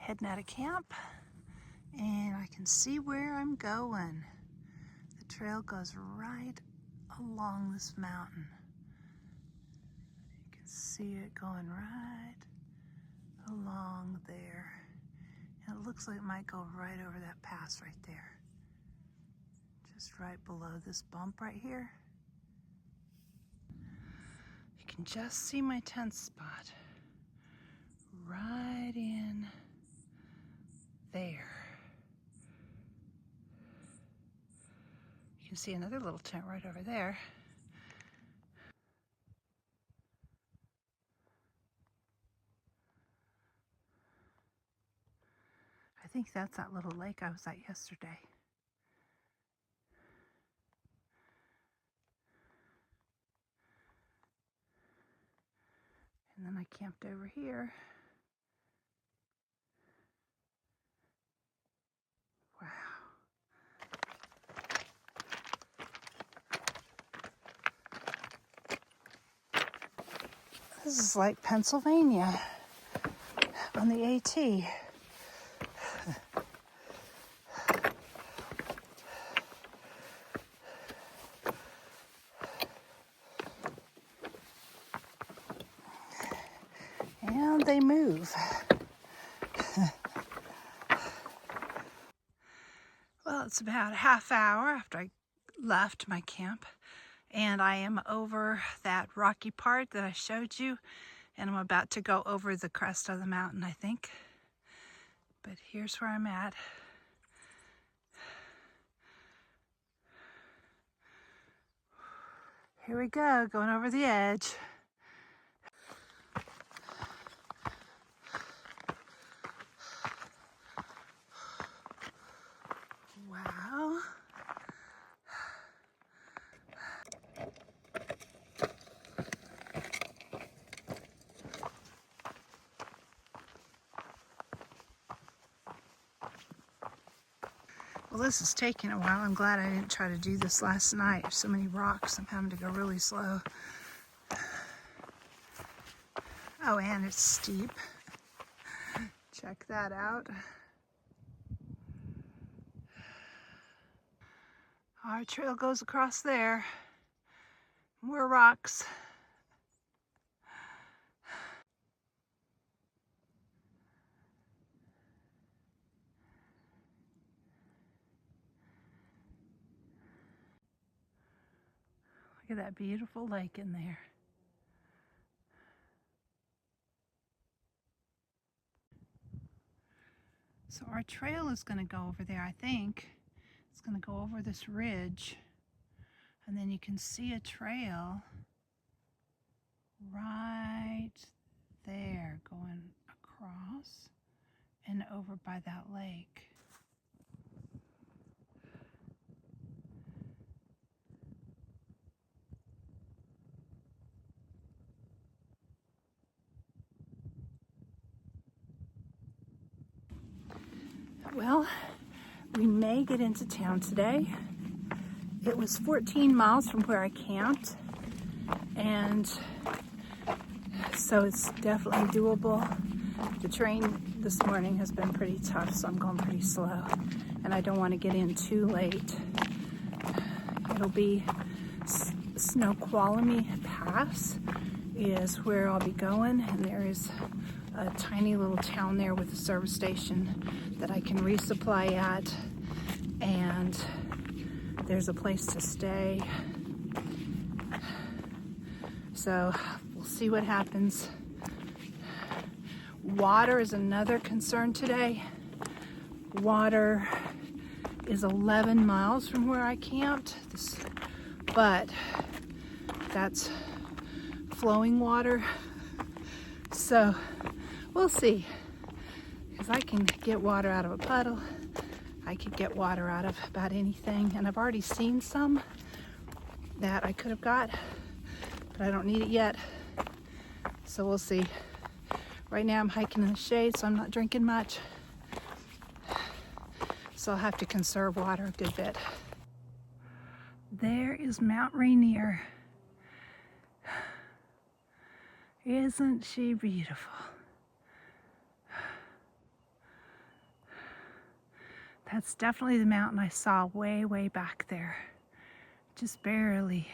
Heading out of camp, and I can see where I'm going. The trail goes right along this mountain. You can see it going right along there. And it looks like it might go right over that pass right there. Just right below this bump right here. You can just see my tent spot right in there. You can see another little tent right over there. I think that's that little lake I was at yesterday. And then I camped over here. Wow. This is like Pennsylvania on the AT. And they move. Well, it's about a half hour after I left my camp, and I am over that rocky part that I showed you, and I'm about to go over the crest of the mountain, I think. But here's where I'm at. Here we go, going over the edge. Wow. Well, this is taking a while. I'm glad I didn't try to do this last night. There's so many rocks, I'm having to go really slow. Oh, and it's steep. Check that out. Our trail goes across there. More rocks. Look at that beautiful lake in there. So our trail is going to go over there, I think. It's going to go over this ridge, and then you can see a trail right there going across and over by that lake. Well, we may get into town today. It was 14 miles from where I camped, and so it's definitely doable. The train this morning has been pretty tough, so I'm going pretty slow, and I don't want to get in too late. It'll be Snoqualmie Pass is where I'll be going, and there is a tiny little town there with a service station that I can resupply at, and there's a place to stay. So we'll see what happens. Water is another concern today. Water is 11 miles from where I camped, but that's flowing water. So we'll see, because I can get water out of a puddle. I could get water out of about anything, and I've already seen some that I could have got, but I don't need it yet. So we'll see. Right now I'm hiking in the shade, so I'm not drinking much. So I'll have to conserve water a good bit. There is Mount Rainier. Isn't she beautiful? That's definitely the mountain I saw way, way back there. Just barely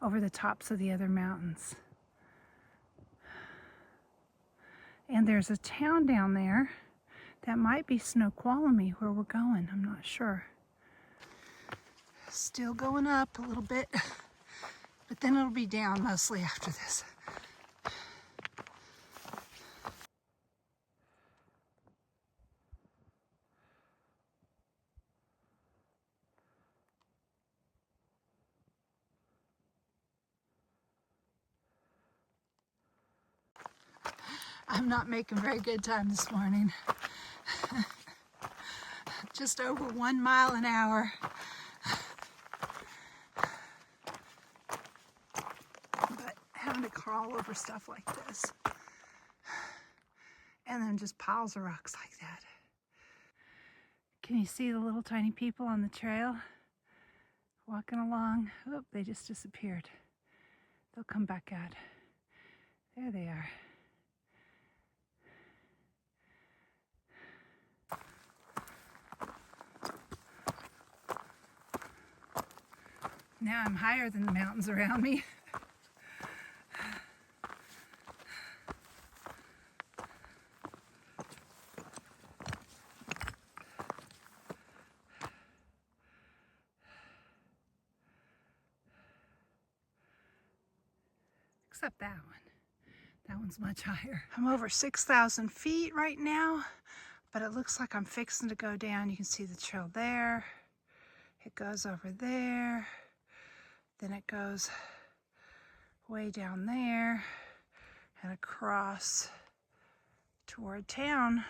over the tops of the other mountains. And there's a town down there that might be Snoqualmie where we're going. I'm not sure. Still going up a little bit, but then it'll be down mostly after this. I'm not making very good time this morning. Just over 1 mile an hour. But having to crawl over stuff like this. And then just piles of rocks like that. Can you see the little tiny people on the trail? Walking along. Oh, they just disappeared. They'll come back out. There they are. Now I'm higher than the mountains around me. Except that one. That one's much higher. I'm over 6,000 feet right now, but it looks like I'm fixing to go down. You can see the trail there. It goes over there. Then it goes way down there and across toward town.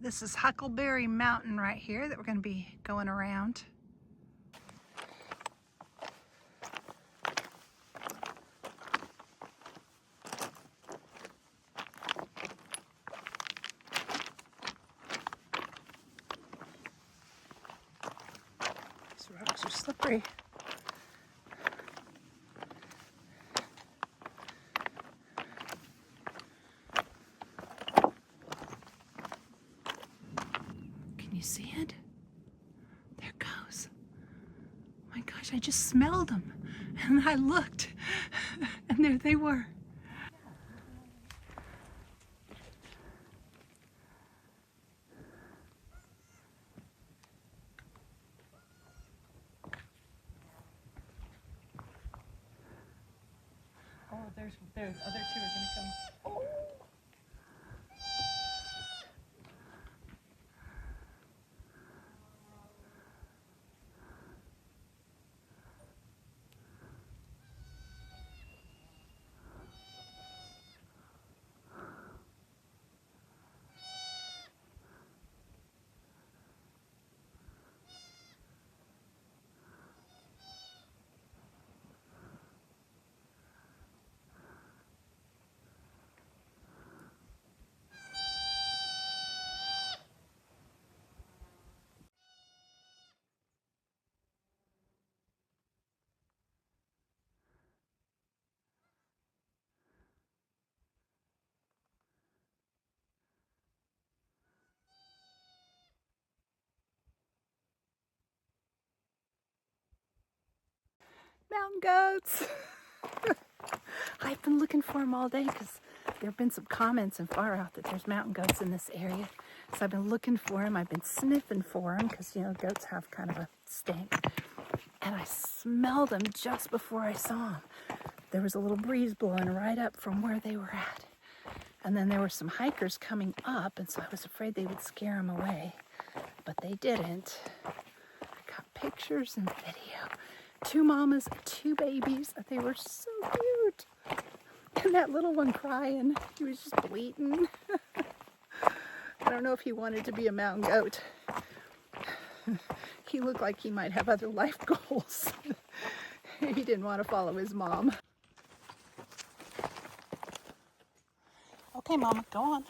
This is Huckleberry Mountain right here that we're going to be going around. These rocks are slippery. Can you see it? There it goes. Oh my gosh, I just smelled them. And I looked, and there they were. Oh, there's other two are gonna come. Oh. Mountain goats. I've been looking for them all day because there have been some comments in Far Out that there's mountain goats in this area. So I've been looking for them. I've been sniffing for them because, you know, goats have kind of a stink. And I smelled them just before I saw them. There was a little breeze blowing right up from where they were at. And then there were some hikers coming up, and so I was afraid they would scare them away. But they didn't. I got pictures and video. 2 mamas and 2 babies. They were so cute. And that little one crying, he was just bleating. I don't know if he wanted to be a mountain goat. He looked like he might have other life goals. He didn't want to follow his mom. Okay, Mama, go on.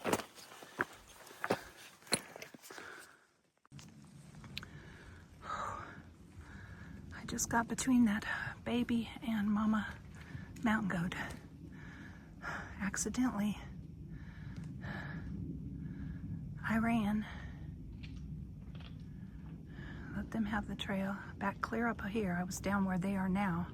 I just got between that baby and Mama mountain goat. Accidentally, I ran. Let them have the trail. Back clear up here. I was down where they are now.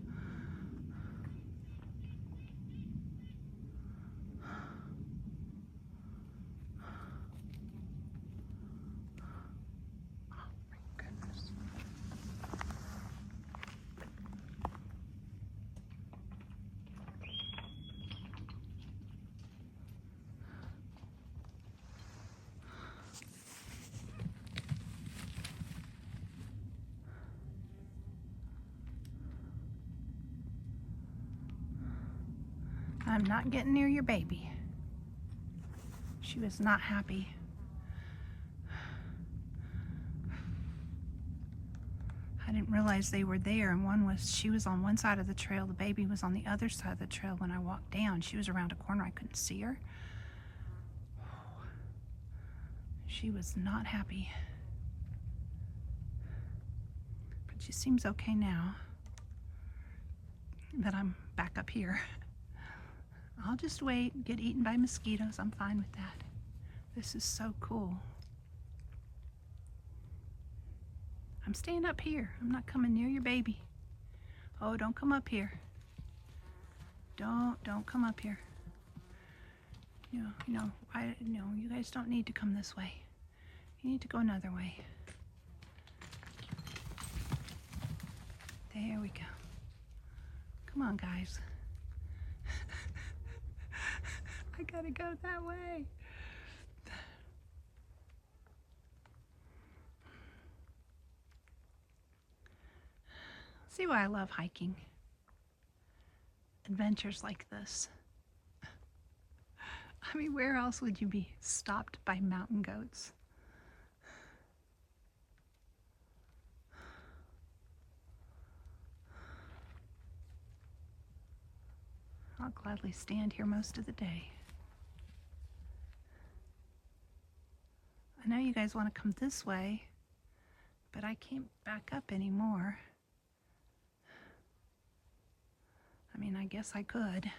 I'm not getting near your baby. She was not happy. I didn't realize they were there, and she was on one side of the trail, the baby was on the other side of the trail. When I walked down, she was around a corner, I couldn't see her. She was not happy. But she seems okay now that I'm back up here. I'll just wait, get eaten by mosquitoes. I'm fine with that. This is so cool. I'm staying up here. I'm not coming near your baby. Oh, don't come up here. Don't come up here. You guys don't need to come this way. You need to go another way. There we go. Come on, guys. I gotta go that way. See why I love hiking. Adventures like this. I mean, where else would you be stopped by mountain goats? I'll gladly stand here most of the day. I know you guys want to come this way, but I can't back up anymore. I mean, I guess I could.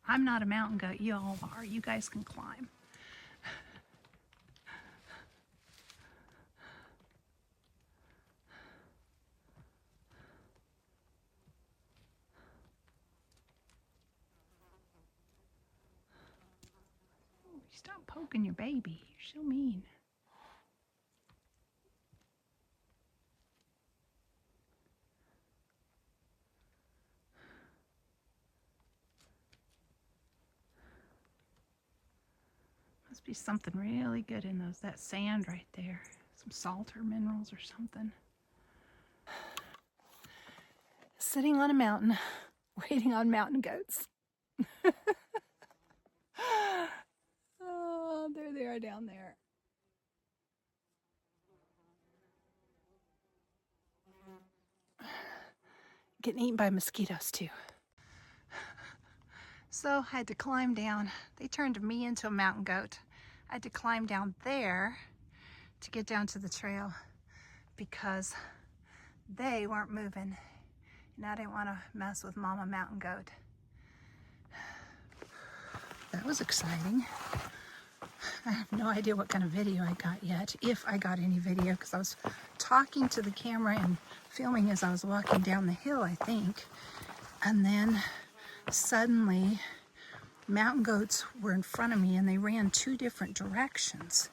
I'm not a mountain goat, you all are. You guys can climb. Oh, stop poking your baby. You're so mean. Must be something really good in that sand right there. Some salt or minerals or something. Sitting on a mountain, waiting on mountain goats. Oh, there they are down there. Getting eaten by mosquitoes too. So I had to climb down. They turned me into a mountain goat. I had to climb down there to get down to the trail because they weren't moving. And I didn't want to mess with Mama Mountain Goat. That was exciting. I have no idea what kind of video I got yet, if I got any video, because I was talking to the camera and filming as I was walking down the hill, I think. And then suddenly, mountain goats were in front of me and they ran two different directions.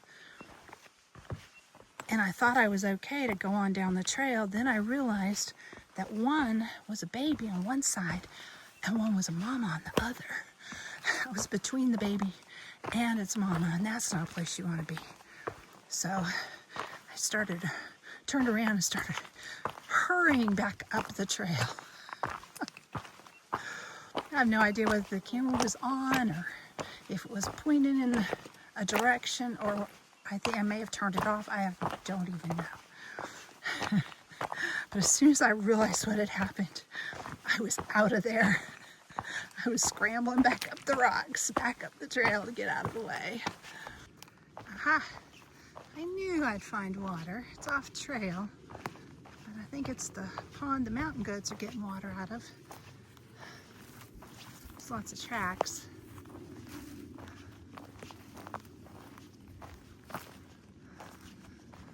And I thought I was okay to go on down the trail. Then I realized that one was a baby on one side and one was a mama on the other. I was between the baby and its mama, and that's not a place you want to be. So I turned around and started hurrying back up the trail. I have no idea whether the camera was on or if it was pointing in a direction, or I think I may have turned it off. Don't even know. But as soon as I realized what had happened, I was out of there. I was scrambling back up the rocks, back up the trail to get out of the way. Aha! I knew I'd find water. It's off trail, but I think it's the pond the mountain goats are getting water out of. There's lots of tracks.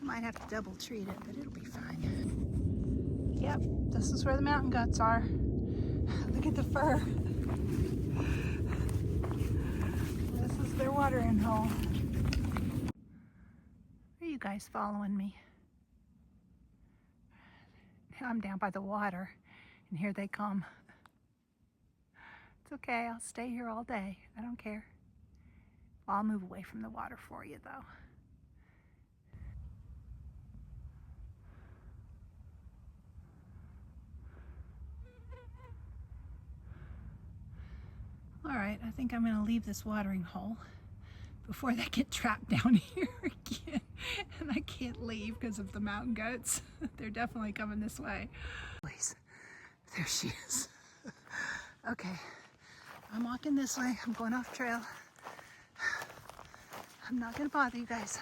Might have to double treat it, but it'll be fine. Yep, this is where the mountain goats are. Look at the fur. This is their watering hole. Are you guys following me? I'm down by the water, and here they come. It's okay, I'll stay here all day. I don't care. Well, I'll move away from the water for you, though. All right, I think I'm gonna leave this watering hole before they get trapped down here again. And I can't leave because of the mountain goats. They're definitely coming this way. Please, there she is. Okay, I'm walking this way. I'm going off trail. I'm not gonna bother you guys.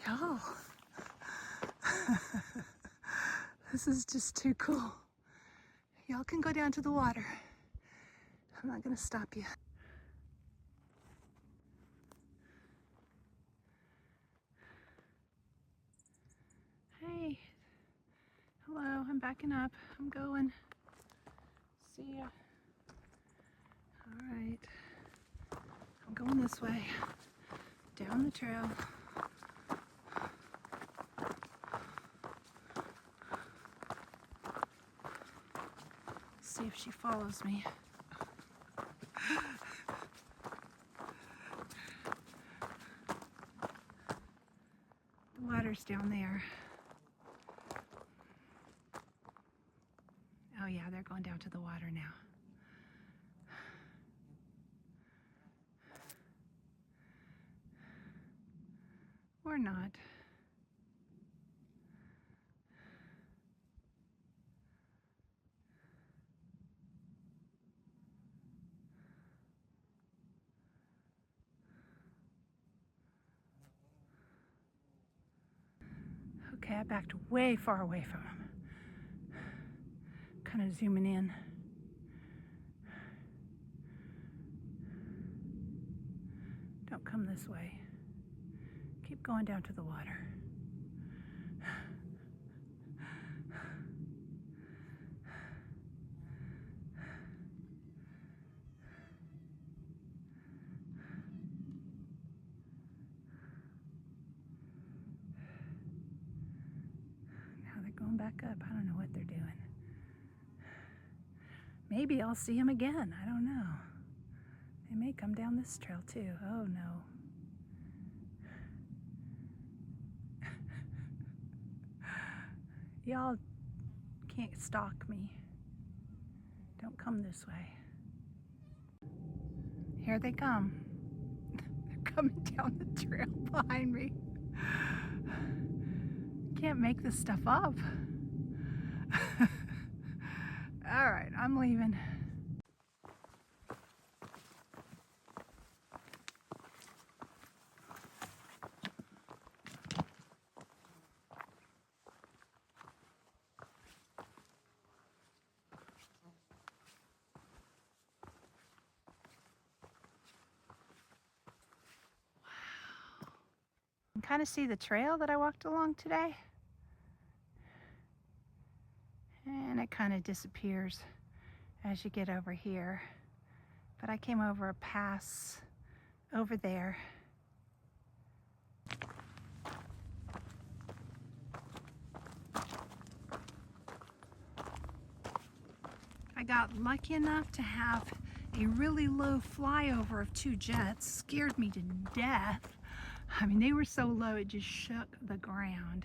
Y'all, this is just too cool. Y'all can go down to the water. I'm not gonna stop you. Hey, hello, I'm backing up. I'm going. See ya. All right, I'm going this way, down the trail. See if she follows me. The water's down there. Oh yeah, they're going down to the water now. Or not. Okay, I backed way far away from him. Kind of zooming in. Don't come this way. Keep going down to the water. Now they're going back up. I don't know what they're doing. Maybe I'll see him again. I don't know. They may come down this trail too. Oh no. Y'all can't stalk me. Don't come this way. Here they come. They're coming down the trail behind me. Can't make this stuff up. All right, I'm leaving. You can kind of see the trail that I walked along today. And it kind of disappears as you get over here. But I came over a pass over there. I got lucky enough to have a really low flyover of two jets. Scared me to death. I mean, they were so low it just shook the ground.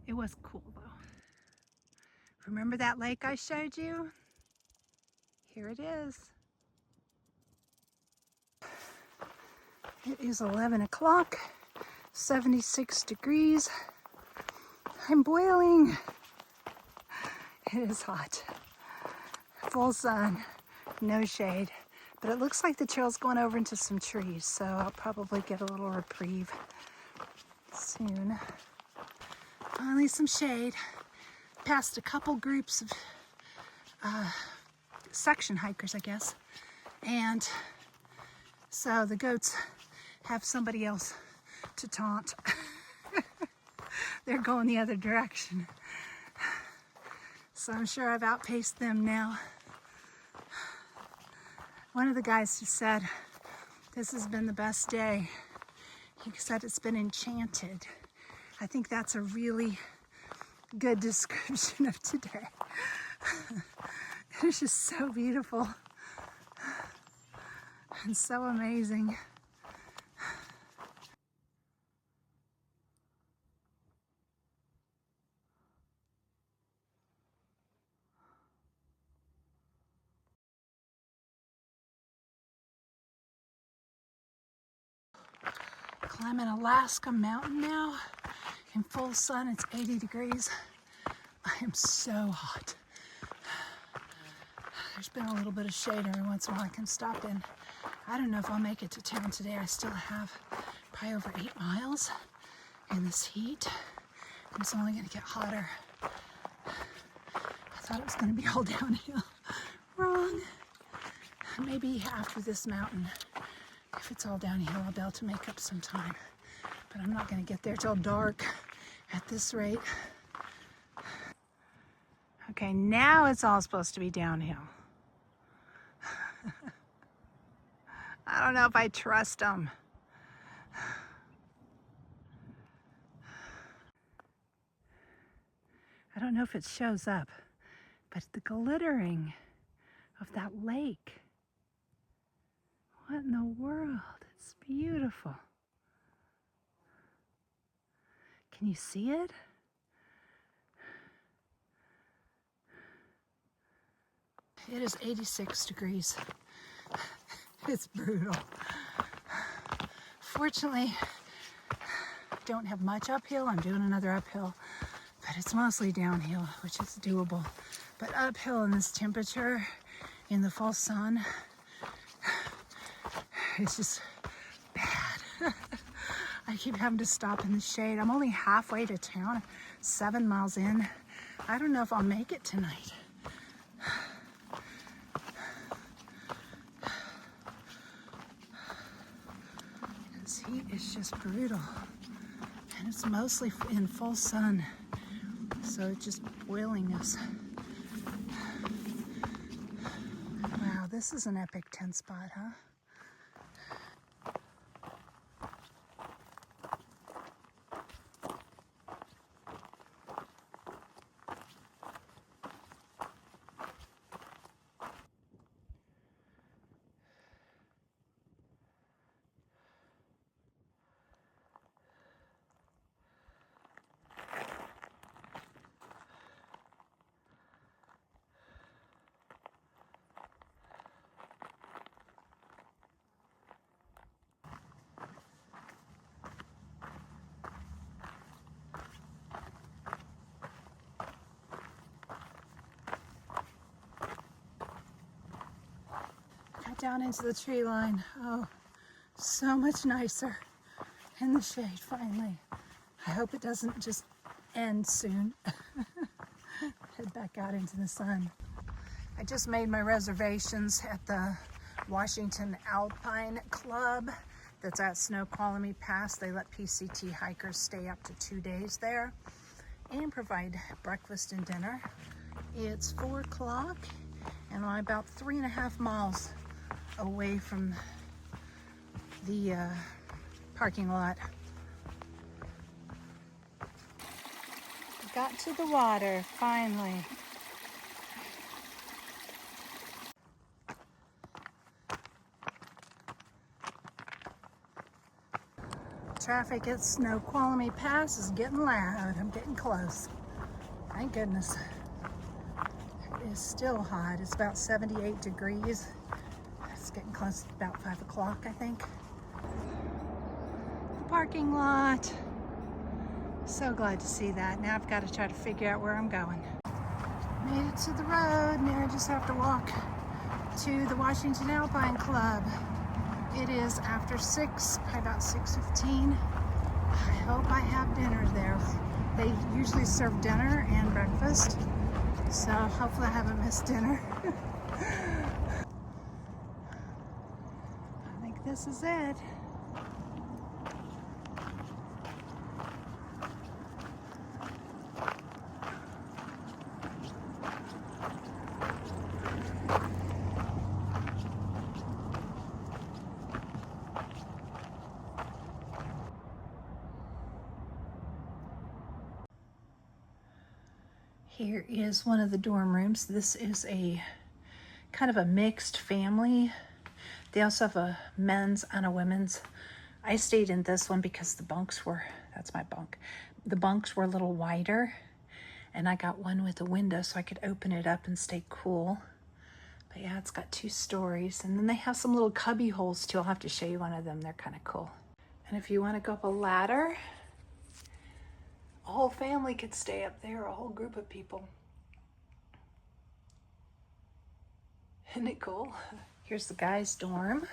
It was cool though. Remember that lake I showed you? Here it is. It is 11 o'clock, 76 degrees. I'm boiling. It is hot. Full sun, no shade. But it looks like the trail's going over into some trees, so I'll probably get a little reprieve soon. Finally some shade. Passed a couple groups of section hikers, I guess. And so the goats have somebody else to taunt. They're going the other direction. So I'm sure I've outpaced them now. One of the guys just said, this has been the best day. He said it's been enchanted. I think that's a really good description of today. It's just so beautiful and so amazing. Climbing Alaska mountain now. In full sun, it's 80 degrees. I am so hot. There's been a little bit of shade every once in a while I can stop in. I don't know if I'll make it to town today. I still have probably over 8 miles in this heat. And it's only gonna get hotter. I thought it was gonna be all downhill. Wrong. Maybe after this mountain, if it's all downhill, I'll be able to make up some time. But I'm not gonna get there till dark at this rate. Okay, now it's all supposed to be downhill. I don't know if I trust them. I don't know if it shows up, but the glittering of that lake. What in the world? It's beautiful. Can you see it? It is 86 degrees. It's brutal. Fortunately, I don't have much uphill. I'm doing another uphill, but it's mostly downhill, which is doable. But uphill in this temperature, in the full sun, it's just bad. I keep having to stop in the shade. I'm only halfway to town, 7 miles in. I don't know if I'll make it tonight. This heat is just brutal. And it's mostly in full sun. So it's just boiling us. Wow, this is an epic tent spot, huh? Down into the tree line. Oh, so much nicer in the shade finally. I hope it doesn't just end soon. Head back out into the sun. I just made my reservations at the Washington Alpine Club that's at Snoqualmie Pass. They let PCT hikers stay up to 2 days there and provide breakfast and dinner. It's 4 o'clock and I'm about 3.5 miles away from the parking lot. Got to the water, finally. Traffic at Snoqualmie Pass is getting loud. I'm getting close. Thank goodness. It is still hot. It's about 78 degrees. It's getting close to about 5 o'clock, I think. The parking lot. So glad to see that. Now I've got to try to figure out where I'm going. Made it to the road. Now I just have to walk to the Washington Alpine Club. It is after 6, probably about 6:15. I hope I have dinner there. They usually serve dinner and breakfast, so hopefully I haven't missed dinner. I think this is it. Here is one of the dorm rooms. This is a kind of a mixed family. They also have a men's and a women's. I stayed in this one because the bunks were, that's my bunk. The bunks were a little wider, and I got one with a window so I could open it up and stay cool. But yeah, it's got 2 stories. And then they have some little cubby holes too. I'll have to show you one of them. They're kind of cool. And if you want to go up a ladder, a whole family could stay up there, a whole group of people. Isn't it cool? Here's the guys' dorm.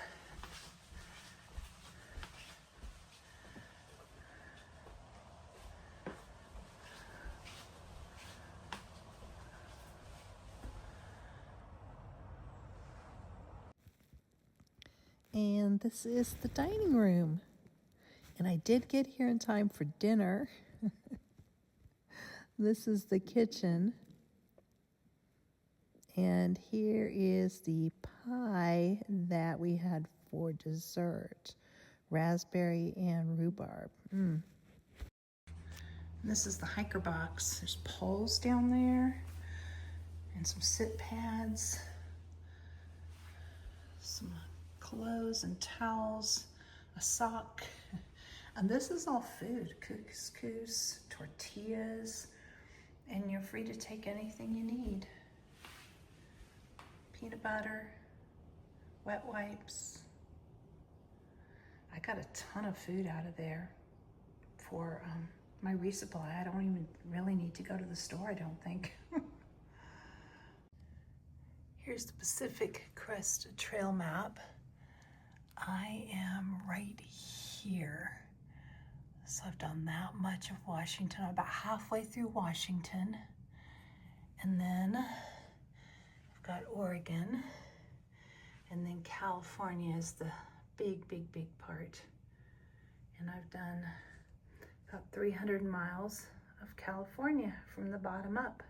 And this is the dining room. And I did get here in time for dinner. This is the kitchen. And here is the pie that we had for dessert. Raspberry and rhubarb. This is the hiker box. There's poles down there and some sit pads. Some clothes and towels, a sock. And this is all food, couscous, tortillas, and you're free to take anything you need. Peanut butter, wet wipes. I got a ton of food out of there for my resupply. I don't even really need to go to the store, I don't think. Here's the Pacific Crest Trail map. I am right here. So I've done that much of Washington. I'm about halfway through Washington. And then I've got Oregon. And then California is the big, big, big part. And I've done about 300 miles of California from the bottom up.